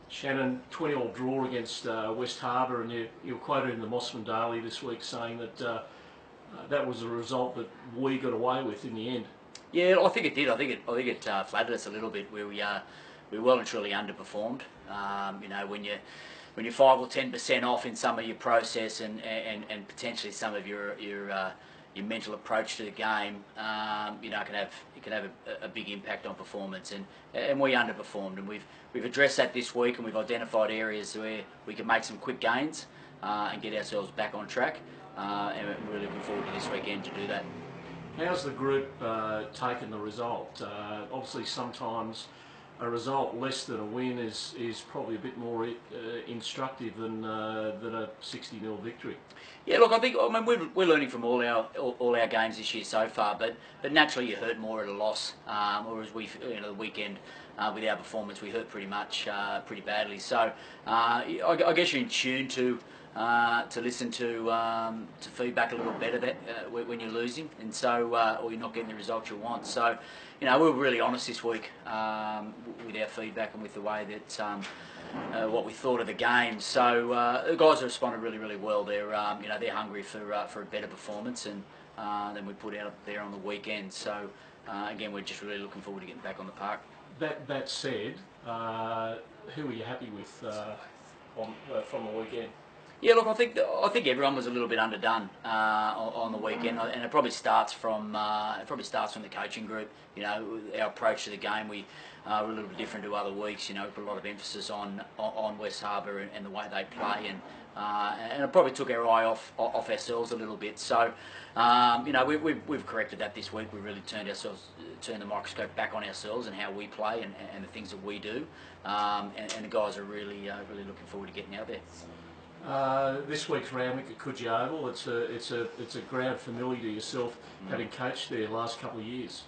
Shannon, 20-all draw against West Harbour, and you were quoted in the Mossman Daily this week saying that that was a result that we got away with in the end. Yeah, I think it did. I think it flattered us a little bit where we well and truly underperformed. When you're 5 or 10% off in some of your process and potentially some of your mental approach to the game, it can have a big impact on performance, and we underperformed, and we've addressed that this week, and we've identified areas where we can make some quick gains and get ourselves back on track, and we're really looking forward to this weekend to do that. How's the group taken the result? Obviously, sometimes a result less than a win is probably a bit more instructive than a 60-0 victory. Yeah, look, I mean we're learning from all our games this year so far, but naturally you hurt more at a loss, whereas the weekend with our performance we hurt pretty pretty badly. So I guess you're in tune to listen to feedback a little better when you're losing, and so or you're not getting the results you want. So we were really honest this week with our feedback and with the way that what we thought of the game. So the guys have responded really well. They're hungry for a better performance and than we put out there on the weekend. So again, we're just really looking forward to getting back on the park. That said, who are you happy with from the weekend? Yeah, look, I think everyone was a little bit underdone on the weekend, and it probably starts from the coaching group. Our approach to the game, we were a little bit different to other weeks. We put a lot of emphasis on West Harbour and the way they play, and it probably took our eye off ourselves a little bit. So, we've corrected that this week. We've really turned the microscope back on ourselves and how we play and the things that we do, and the guys are really looking forward to getting out there. This week's Randwick at Coogee Oval, it's a ground familiar to yourself, having coached there the last couple of years.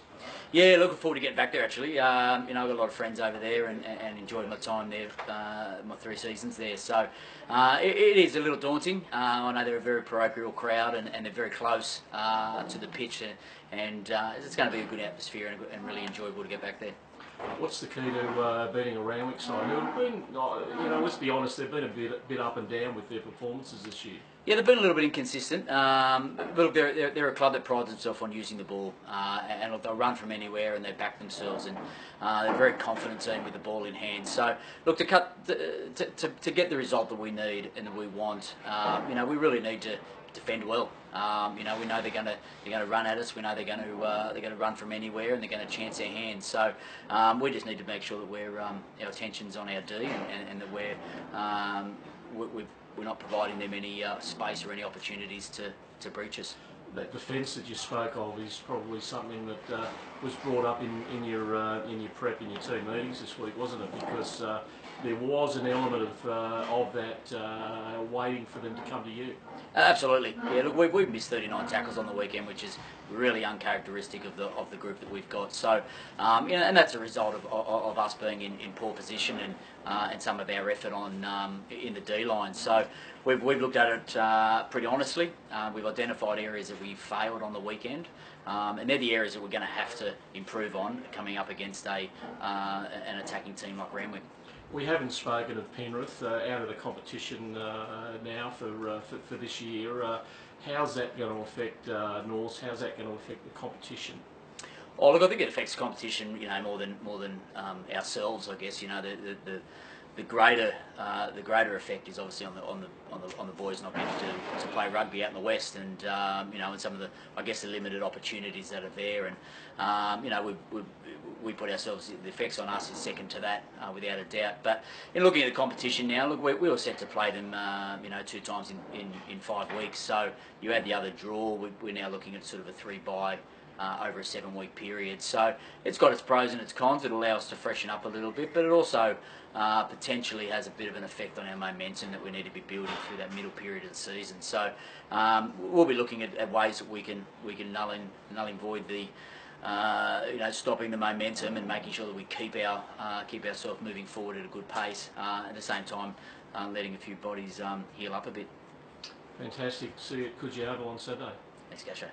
Yeah, looking forward to getting back there actually. I've got a lot of friends over there and enjoyed my time there, my 3 seasons there. So it is a little daunting. I know they're a very parochial crowd and they're very close to the pitch, and it's going to be a good atmosphere and really enjoyable to get back there. What's the key to beating a Randwick side? Who have been, let's be honest, they've been a bit up and down with their performances this year. Yeah, they've been a little bit inconsistent. But look, they're a club that prides themselves on using the ball, and look, they'll run from anywhere and they back themselves, and they're a very confident team with the ball in hand. So look, to get the result that we need and that we want, we really need to defend well. We know they're going to run at us. We know they're going to run from anywhere, and they're going to chance their hands. So we just need to make sure that our attention's on our D, and that we're not providing them any space or any opportunities to breach us. That defence that you spoke of is probably something that was brought up in your prep, in your team meetings this week, wasn't it? Because there was an element of that waiting for them to come to you. Absolutely. Yeah. Look, we've missed 39 tackles on the weekend, which is really uncharacteristic of the group that we've got. So, and that's a result of us being in poor position and some of our effort in the D line. So we've looked at it pretty honestly. We've identified areas that we failed on the weekend, and they're the areas that we're going to have to improve on coming up against an attacking team like Randwick. We haven't spoken of Penrith out of the competition now for this year. How's that going to affect North? How's that going to affect the competition? Oh, look, I think it affects competition, more than ourselves. I guess the greater effect is obviously on the boys not getting to play rugby out in the West, and and some of the limited opportunities that are there, and we put ourselves, the effects on us is second to that without a doubt. But in looking at the competition now, look, we were set to play them 2 times in 5 weeks. So you add the other draw, we're now looking at sort of a 3-bye. Over a 7-week period. So it's got its pros and its cons. It'll allow us to freshen up a little bit, but it also potentially has a bit of an effect on our momentum that we need to be building through that middle period of the season. So we'll be looking at ways that we can null and void the stopping the momentum and making sure that we keep ourselves moving forward at a good pace. At the same time, letting a few bodies heal up a bit. Fantastic. See you at Coogee Oval on Saturday. Thanks, Gasha.